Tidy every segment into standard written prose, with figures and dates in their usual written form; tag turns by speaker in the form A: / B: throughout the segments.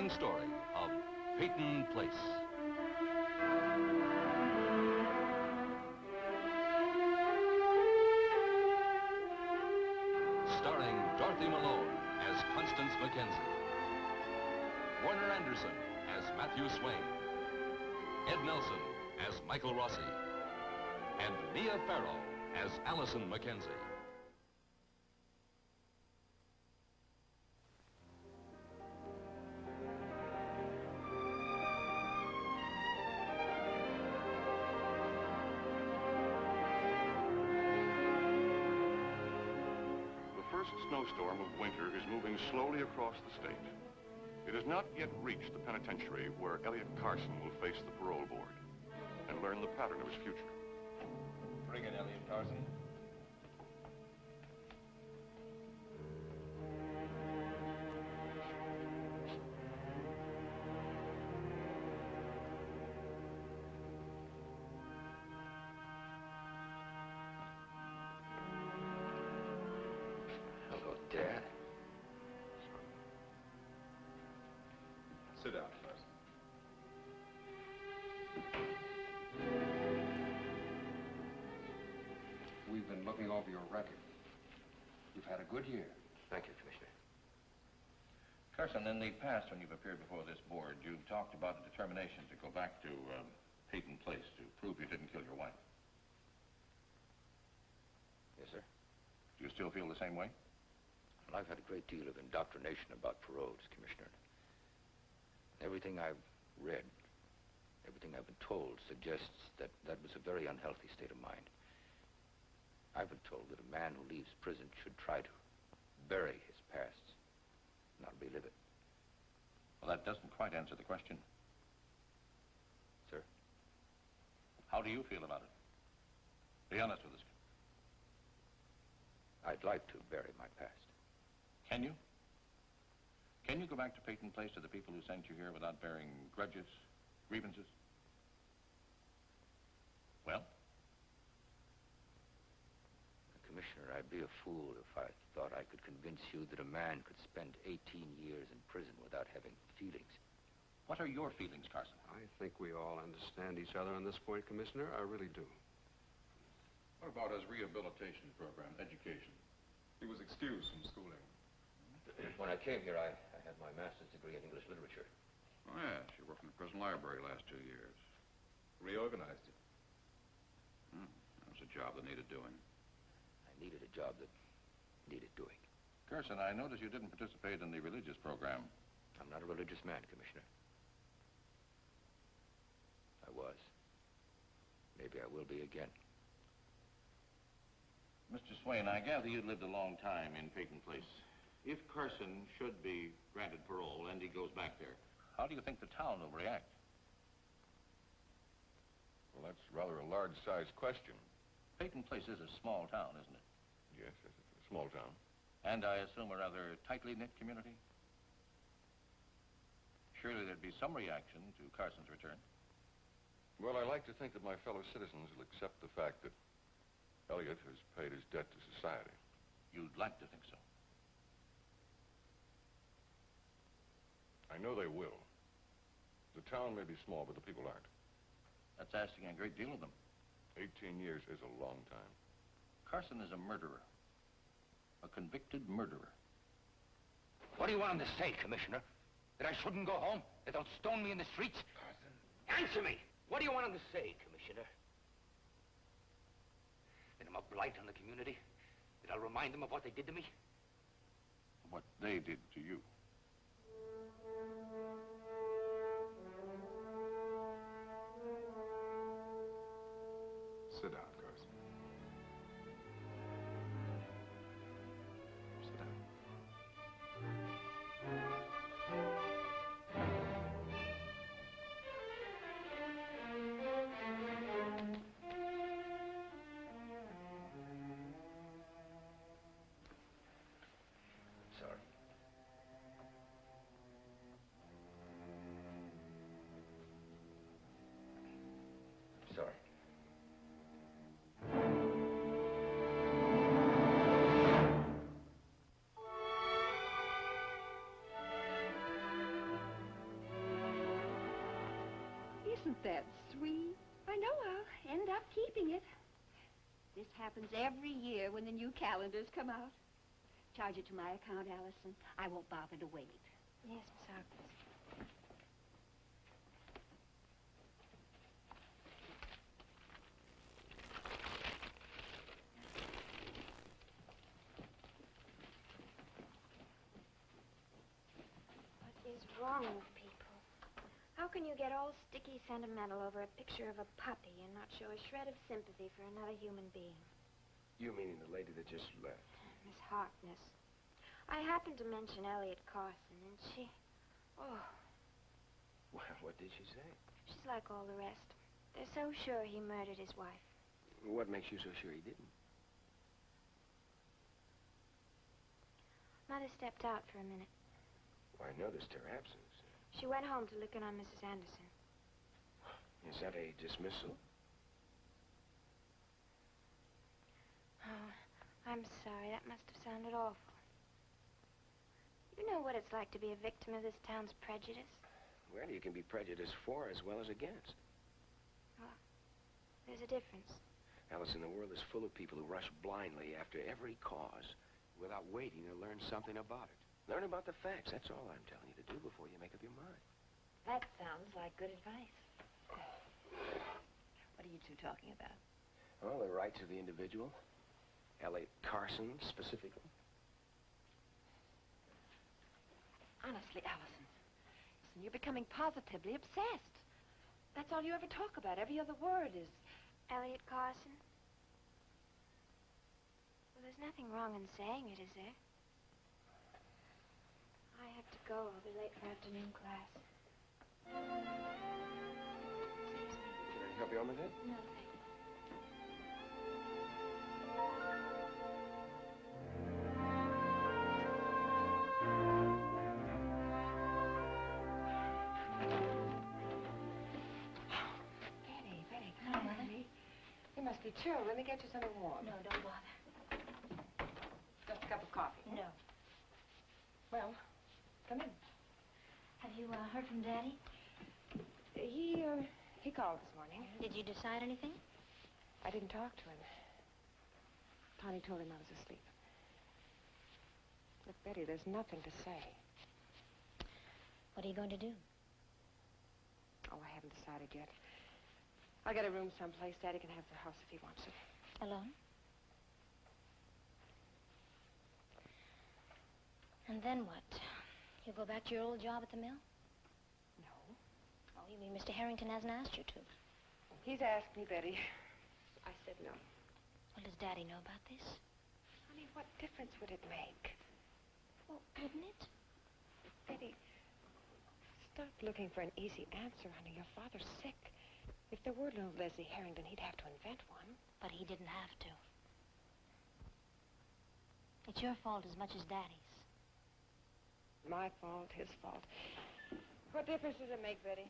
A: thrilling story of Peyton Place. Starring Dorothy Malone as Constance Mackenzie, Warner Anderson as Matthew Swain, Ed Nelson as Michael Rossi, and Mia Farrow as Allison Mackenzie.
B: The first snowstorm of winter is moving slowly across the state. It has not yet reached the penitentiary where Elliot Carson will face the parole board and learn the pattern of his future.
C: Bring it, Elliot Carson.
D: Hello, Dad.
C: Sit down, Carson.
D: We've been looking over your record. You've had a good year. Thank you, Commissioner.
C: Carson, in the past, when you've appeared before this board, you've talked about a determination to go back to Peyton Place to prove you didn't kill your wife.
D: Yes, sir.
C: Do you still feel the same way?
D: Well, I've had a great deal of indoctrination about paroles, Commissioner. Everything I've read, everything I've been told suggests that that was a very unhealthy state of mind. I've been told that a man who leaves prison should try to bury his past, not relive it.
C: Well, that doesn't quite answer the question.
D: Sir?
C: How do you feel about it? Be honest with us.
D: I'd like to bury my past.
C: Can you? Can you go back to Peyton Place to the people who sent you here without bearing grudges, grievances? Well?
D: Commissioner, I'd be a fool if I thought I could convince you that a man could spend 18 years in prison without having feelings.
C: What are your feelings, Carson?
E: I think we all understand each other on this point, Commissioner. I really do.
F: What about his rehabilitation program, education? He was excused from schooling.
D: When I came here, I had my master's degree in English literature.
F: Oh, yes, you worked in the prison library last 2 years.
C: Reorganized it.
F: That was a job that needed doing.
D: I needed a job that needed doing.
C: Carson, I noticed you didn't participate in the religious program.
D: I'm not a religious man, Commissioner. I was. Maybe I will be again.
C: Mr. Swain, I gather you lived a long time in Peyton Place. If Carson should be granted parole and he goes back there, how do you think the town will react?
B: Well, that's rather a large-sized question.
C: Peyton Place is a small town, isn't it?
B: Yes, it's a small town.
C: And I assume a rather tightly knit community? Surely there'd be some reaction to Carson's return.
B: Well, I like to think that my fellow citizens will accept the fact that Elliot has paid his debt to society.
C: You'd like to think so.
B: I know they will. The town may be small, but the people aren't.
C: That's asking a great deal of them.
B: 18 years is a long time.
C: Carson is a murderer. A convicted murderer.
D: What do you want him to say, Commissioner? That I shouldn't go home? That they'll stone me in the streets? Carson. Answer me! What do you want him to say, Commissioner? That I'm a blight on the community? That I'll remind them of what they did to me?
C: What they did to you.
F: Sit down, Carson. Sit down.
D: Sorry.
G: Isn't that sweet?
H: I know I'll end up keeping it. This happens every year when the new calendars come out. Charge it to my account, Allison. I won't bother to wait.
I: Yes, Miss Harkness. What is wrong with people? How can you get all sticky sentimental over a picture of a puppy and not show a shred of sympathy for another human being?
J: You meaning the lady that just left?
I: Miss Harkness. I happened to mention Elliot Carson, and she... Oh.
J: Well, what did she say?
I: She's like all the rest. They're so sure he murdered his wife.
J: What makes you so sure he didn't?
I: Mother stepped out for a minute.
J: Well, I noticed her absence.
I: She went home to look in on Mrs. Anderson.
J: Is that a dismissal?
I: Oh, I'm sorry. That must have sounded awful. You know what it's like to be a victim of this town's prejudice?
J: Well, you can be prejudiced for as well as against.
I: Well, there's a difference.
J: Allison, the world is full of people who rush blindly after every cause without waiting to learn something about it. Learn about the facts. That's all I'm telling you to do before you make up your mind.
I: That sounds like good advice.
G: What are you two talking about?
J: Well, the rights of the individual. Elliot Carson, specifically.
G: Honestly, Allison, listen, you're becoming positively obsessed. That's all you ever talk about. Every other word is...
I: Elliot Carson? Well, there's nothing wrong in saying it, is there? I have to go. I'll be late for afternoon class. Excuse me.
J: Can I help you on with it?
I: No, thank you.
G: Betty, come on, honey. You must be chilled. Let me get you something warm.
I: No, don't bother.
G: Just a cup of coffee.
I: No.
G: Well, come in.
I: Have you heard from Daddy?
G: He called this morning.
I: Did you decide anything?
G: I didn't talk to him. Connie told him I was asleep. Look, Betty, there's nothing to say.
I: What are you going to do?
G: Oh, I haven't decided yet. I'll get a room someplace. Daddy can have the house if he wants it.
I: Alone? And then what? You go back to your old job at the mill?
G: No.
I: Oh, you mean Mr. Harrington hasn't asked you to?
G: He's asked me, Betty. I said no.
I: Well, does Daddy know about this?
G: Honey, what difference would it make?
I: Well, wouldn't it?
G: Betty, stop looking for an easy answer, honey. Your father's sick. If there were no Leslie Harrington, he'd have to invent one.
I: But he didn't have to. It's your fault as much as Daddy's.
G: My fault, his fault. What difference does it make, Betty?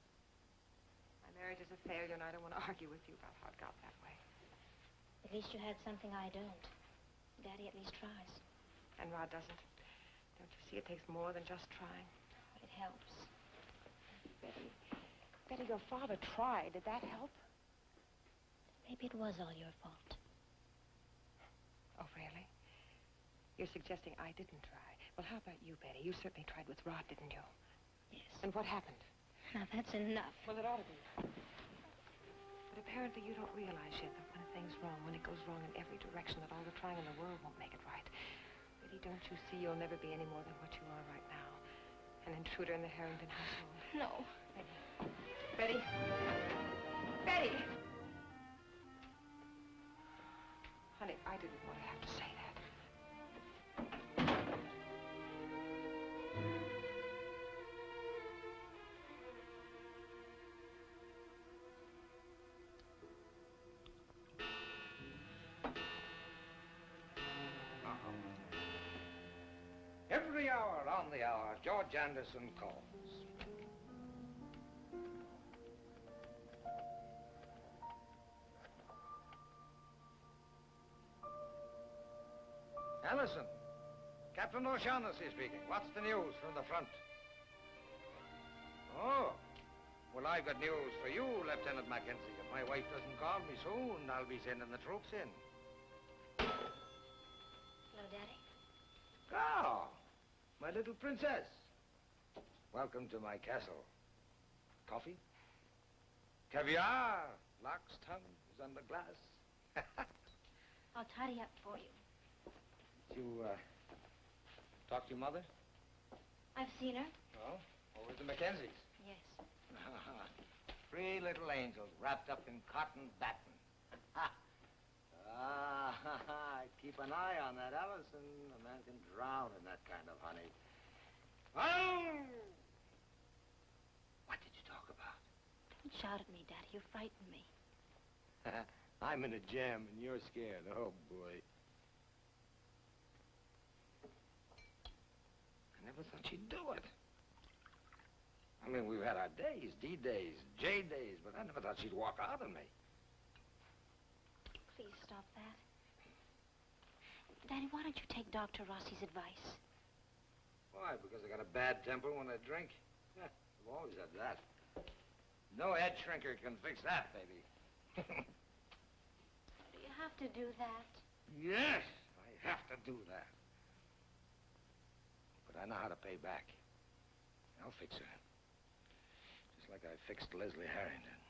G: My marriage is a failure, and I don't want to argue with you about how it got that way.
I: At least you had something I don't. Daddy at least tries.
G: And Rod doesn't. Don't you see it takes more than just trying?
I: It helps.
G: Betty, your father tried. Did that help?
I: Maybe it was all your fault.
G: Oh, really? You're suggesting I didn't try. Well, how about you, Betty? You certainly tried with Rod, didn't you?
I: Yes.
G: And what happened?
I: Now, that's enough.
G: Well, it ought to be. But apparently you don't realize yet that when a thing's wrong, when it goes wrong in every direction, that all the trying in the world won't make it right. Betty, don't you see you'll never be any more than what you are right now? An intruder in the Harrington household.
I: No.
G: Betty. Betty! Honey, I didn't want to have to say that.
K: Every hour on the hour, George Anderson calls. Allison, Captain O'Shaughnessy speaking. What's the news from the front? Oh, well, I I've got news for you, Lieutenant Mackenzie. If my wife doesn't call me soon, I'll be sending the troops in.
I: Hello, Daddy.
K: Oh, my little princess. Welcome to my castle. Coffee? Caviar, lark's tongues under glass.
I: I'll tidy up for you.
K: Did you, talk to your mother?
I: I've seen her.
K: Oh? Over at the Mackenzies?
I: Yes.
K: Three little angels wrapped up in cotton batting. Keep an eye on that Allison. A man can drown in that kind of honey. Oh! What did you talk about?
I: Don't shout at me, Daddy. You frighten me.
K: I'm in a jam and you're scared. Oh, boy. I never thought she'd do it. I mean, we've had our days, D days, J days, but I never thought she'd walk out on me.
I: Please stop that. Daddy, why don't you take Dr. Rossi's advice?
K: Why? Because I got a bad temper when I drink? Yeah, I've always had that. No head shrinker can fix that, baby.
I: Do you have to do that?
K: Yes, I have to do that. But I know how to pay back. I'll fix her. Just like I fixed Leslie Harrington.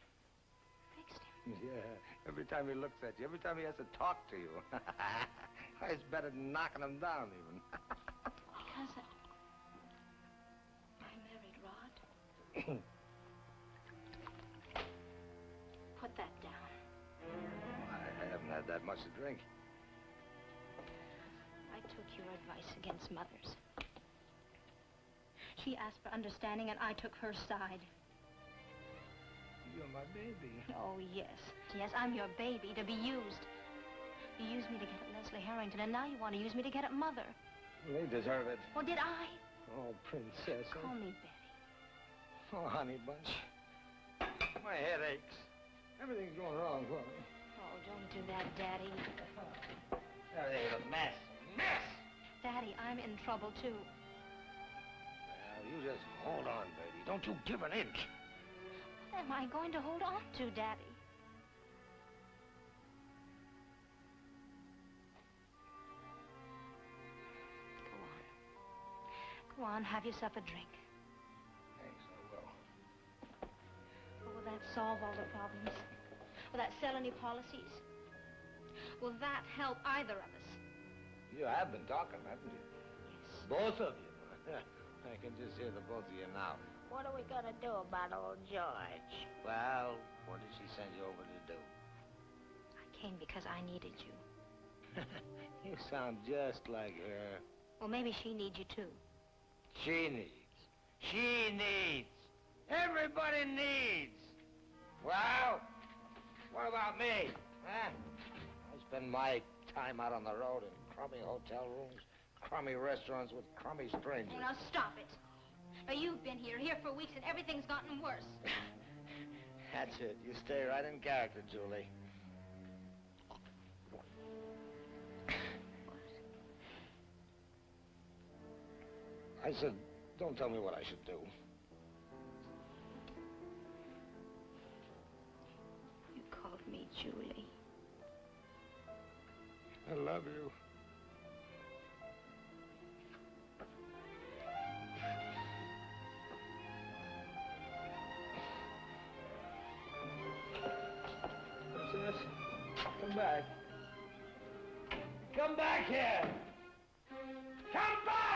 I: Fixed him?
K: Yeah, every time he looks at you, every time he has to talk to you. It's better than knocking him down, even.
I: Because I married Rod. Put that down.
K: I haven't had that much to drink.
I: I took your advice against Mother's. She asked for understanding, and I took her side.
K: You're my baby.
I: Oh, yes. Yes, I'm your baby to be used. You used me to get at Leslie Harrington, and now you want to use me to get at Mother.
K: They deserve it.
I: Well, did I?
K: Oh, princess.
I: Call me Betty.
K: Oh, honey bunch. My head aches. Everything's going wrong for me.
I: Oh, don't do that, Daddy.
K: Everything's a mess. Mess!
I: Daddy, I'm in trouble, too.
K: Well, you just hold on, baby. Don't you give an inch.
I: What am I going to hold on to, Daddy? Go on, have yourself a drink.
K: Thanks, I will.
I: Will that solve all the problems? Will that sell any policies? Will that help either of us?
K: You have been talking, haven't you?
I: Yes.
K: Both of you. I can just hear the both of you now.
L: What are we gonna do about old George?
K: Well, what did she send you over to do?
I: I came because I needed you.
K: You sound just like her.
I: Well, maybe she needs you, too.
K: She needs. She needs. Everybody needs. Well, what about me? Huh? I spend my time out on the road in crummy hotel rooms, crummy restaurants with crummy strangers.
I: Oh, now stop it. Now, you've been here for weeks, and everything's gotten worse.
K: That's it. You stay right in character, Julie. I said, don't tell me what I should do.
I: You called me Julie.
K: I love you. Princess, come back. Come back here! Come back!